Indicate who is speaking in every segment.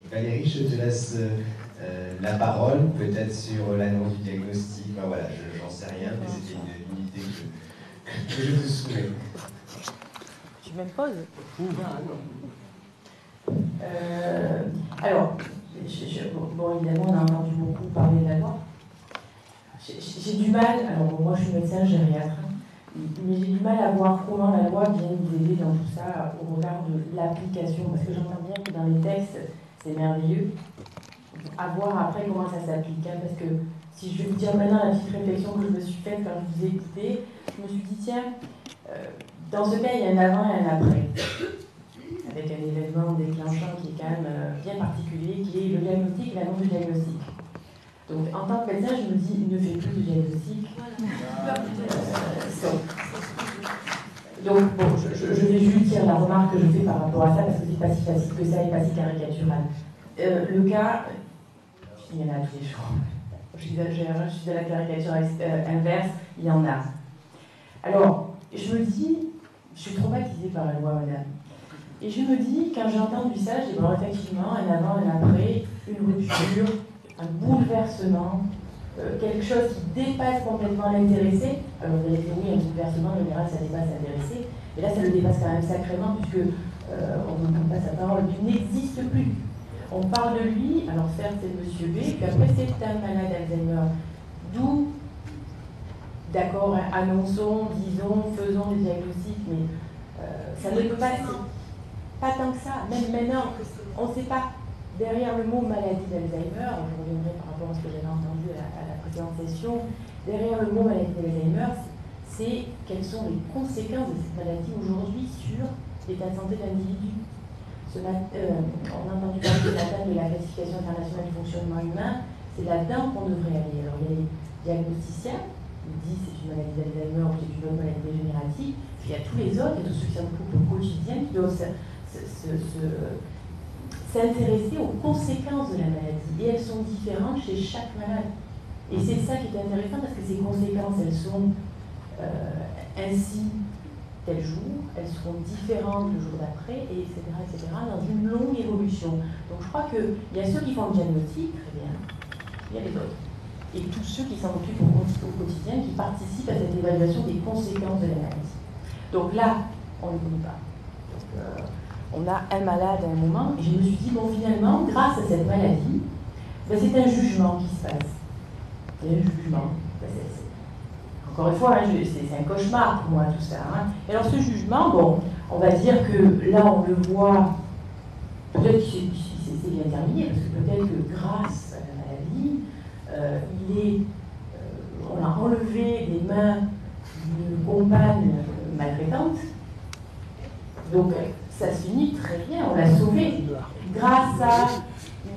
Speaker 1: Valérie, je te laisse la parole, peut-être sur l'annonce du diagnostic. Enfin, voilà, j'en sais rien, mais c'était une idée que je te soumets.
Speaker 2: Tu m'imposes. Alors, bon, évidemment, on a entendu beaucoup parler de la loi. J'ai du mal, alors moi je suis médecin gériatre, mais j'ai du mal à voir comment la loi vient nous aider dans tout ça au regard de l'application, parce que j'entends bien que dans les textes, c'est merveilleux. À voir après comment ça s'applique, hein, parce que si je vais vous dire maintenant la petite réflexion que je me suis faite quand je vous ai écouté, je me suis dit, tiens, dans ce cas, il y a un avant et un après, avec un événement déclenchant qui est quand même bien particulier, qui est le diagnostic et l'annonce du diagnostic. Donc, en tant que médecin, je me dis, ne fais plus de diagnostic. Donc, bon, je vais juste dire la remarque que je fais par rapport à ça, parce que c'est pas si facile que ça et pas si caricatural. Le cas, il y en a tous les jours. Je suis de la caricature inverse, il y en a. Alors, je me dis, je suis traumatisée par la loi, madame. Et je me dis, quand j'ai entendu ça, j'ai dit, bon, effectivement, un avant, un après, une rupture, un bouleversement, quelque chose qui dépasse complètement l'intéressé. Alors vous allez dire, oui, un bouleversement, en général, ça dépasse l'intéressé. Et là, ça le dépasse quand même sacrément, puisque on ne donne pas sa parole, il n'existe plus. On parle de lui, alors certes, c'est Monsieur B, puis après, c'est un malade d'Alzheimer. D'où, d'accord, annonçons, disons, faisons des diagnostics, mais ça ne peut pas, pas tant que ça. Même maintenant, on ne sait pas. Derrière le mot maladie d'Alzheimer, je reviendrai par rapport à ce que j'avais entendu à la précédente session, derrière le mot maladie d'Alzheimer, c'est quelles sont les conséquences de cette maladie aujourd'hui sur l'état de santé de l'individu. On a entendu parler ce matin de la classification internationale du fonctionnement humain, c'est là-dedans qu'on devrait aller. Alors il y a les diagnosticiens, qui disent c'est une maladie d'Alzheimer ou c'est une autre maladie dégénérative, puis il y a tous les autres, il y a tous ceux qui s'occupent au quotidien, qui doivent s'intéresser aux conséquences de la maladie. Et elles sont différentes chez chaque malade. Et c'est ça qui est intéressant parce que ces conséquences, elles sont ainsi tel jour, elles seront différentes le jour d'après, et etc., dans une longue évolution. Donc je crois qu'il y a ceux qui font le diagnostic, très bien, il y a les autres. Et tous ceux qui s'en occupent au quotidien, qui participent à cette évaluation des conséquences de la maladie. Donc là, on ne connaît pas. Donc, on a un malade à un moment, et je me suis dit, bon, finalement, grâce à cette maladie, ben, c'est un jugement qui se passe. C'est un jugement. Ben, encore une fois, hein, c'est un cauchemar pour moi, tout ça. Hein. Et alors, ce jugement, bon, on va dire que là, on le voit, peut-être que c'est bien terminé, parce que peut-être que grâce à la maladie, on a enlevé des mains d'une compagne maltraitante. Donc, ça se finit très bien, on l'a sauvé grâce à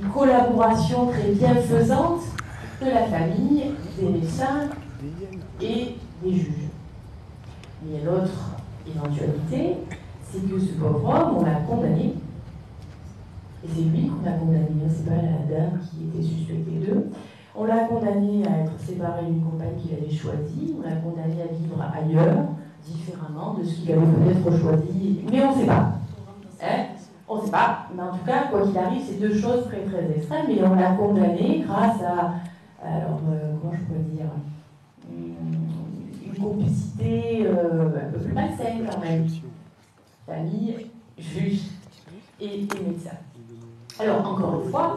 Speaker 2: une collaboration très bienfaisante de la famille, des médecins et des juges. Mais il y a l'autre éventualité, c'est que ce pauvre homme, on l'a condamné, et c'est lui qu'on a condamné, c'est pas la dame qui était suspectée d'eux. On l'a condamné à être séparé d'une compagne qu'il avait choisie, on l'a condamné à vivre ailleurs, différemment de ce qu'il avait peut-être choisi, mais on ne sait pas. Hein, on ne sait pas, mais en tout cas, quoi qu'il arrive, c'est deux choses très très extrêmes, et on l'a condamné grâce à, alors, comment je pourrais dire, une complicité un peu plus malsaine quand même. Famille, juge et médecin. Alors, encore une fois,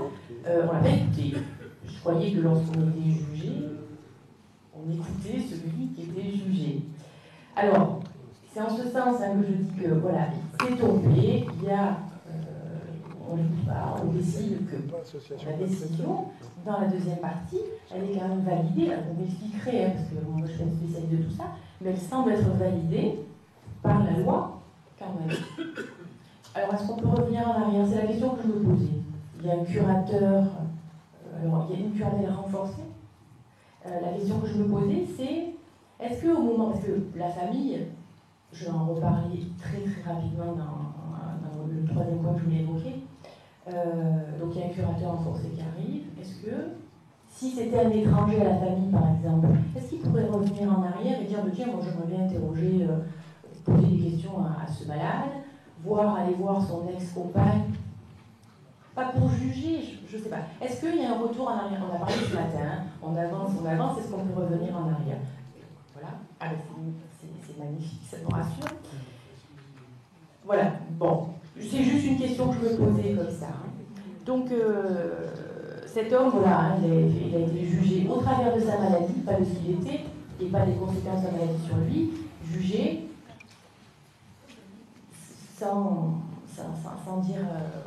Speaker 2: on l'avait écouté. Je croyais que lorsqu'on était jugé, on écoutait celui qui était jugé. Alors, c'est en ce sens hein, que je dis que voilà, c'est tombé, il y a, on n'écoute pas, on décide que la décision, dans la deuxième partie, elle est quand même validée, alors on m'expliquerait, hein, parce que moi je suis une spécialiste de tout ça, mais elle semble être validée par la loi quand même. Alors est-ce qu'on peut revenir en arrière? C'est la question que je me posais. Il y a un curateur, alors il y a une curatelle renforcée. La question que je me posais, c'est est-ce qu'au moment, parce que la famille, je vais en reparler très très rapidement dans le troisième point que je voulais évoquer, donc il y a un curateur renforcé qui arrive, est-ce que, si c'était un étranger à la famille par exemple, est-ce qu'il pourrait revenir en arrière et dire, tiens, moi j'aimerais bien interroger, poser des questions à ce malade, aller voir son ex-compagne, pas pour juger, je ne sais pas. Est-ce qu'il y a un retour en arrière? On a parlé ce matin, hein. On avance, est-ce qu'on peut revenir en arrière? Voilà, ah, c'est magnifique, ça me rassure. Voilà, bon, c'est juste une question que je me posais comme ça. Donc, cet homme, voilà, hein, il a été jugé au travers de sa maladie, pas de ce qu'il était, et pas des conséquences de la maladie sur lui, jugé sans dire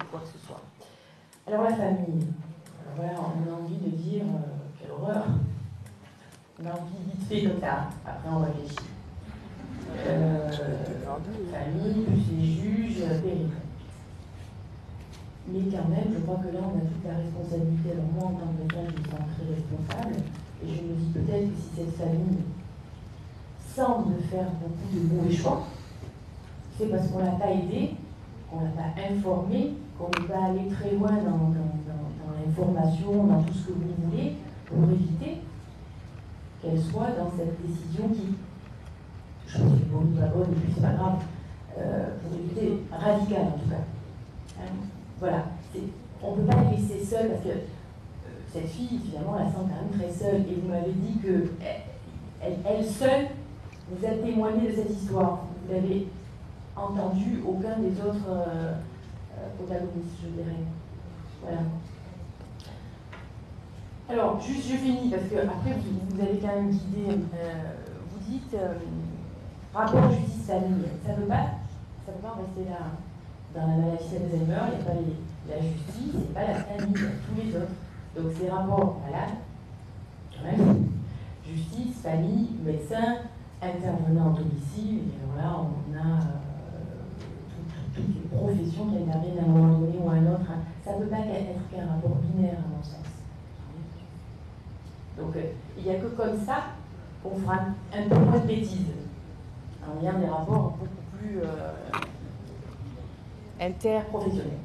Speaker 2: quoi que ce soit. Alors la famille, alors voilà, on a envie de dire, quelle horreur, on a envie vite fait comme ça, après on réfléchit. Famille, plus les juges, terrible. Mais quand même, je crois que là, on a toute la responsabilité. Alors moi, en tant que médecin, je me sens très responsable. Et je me dis peut-être que si cette famille semble faire beaucoup de mauvais choix, c'est parce qu'on ne l'a pas aidé, qu'on ne l'a pas informé, qu'on n'est pas allé très loin dans l'information, dans tout ce que vous voulez, pour éviter qu'elle soit dans cette décision qui, je pense que c'est bonne ou pas bonne, et puis c'est pas grave, pour éviter radicale en tout cas. Hein, voilà, on ne peut pas les laisser seuls parce que cette fille, finalement, la sent quand même très seule. Et vous m'avez dit que elle seule, vous a témoigné de cette histoire. Vous n'avez entendu aucun des autres protagonistes, je dirais. Voilà. Alors, juste, je finis, parce que après, vous avez quand même guidé. Vous dites, rapport justice-famille, ça ne peut pas en rester là. Dans la maladie d'Alzheimer, il n'y a pas la justice, il n'y a pas la famille, il y a tous les autres. Donc ces rapports malades, quand même, justice, famille, médecin, intervenant au domicile, et alors là, on a toutes les professions qui interviennent à un moment donné ou à un autre. Ça ne peut pas être qu'un rapport binaire, à mon sens. Donc il n'y a que comme ça qu'on fera un peu moins de bêtises, en ayant des rapports beaucoup plus interprofessionnels.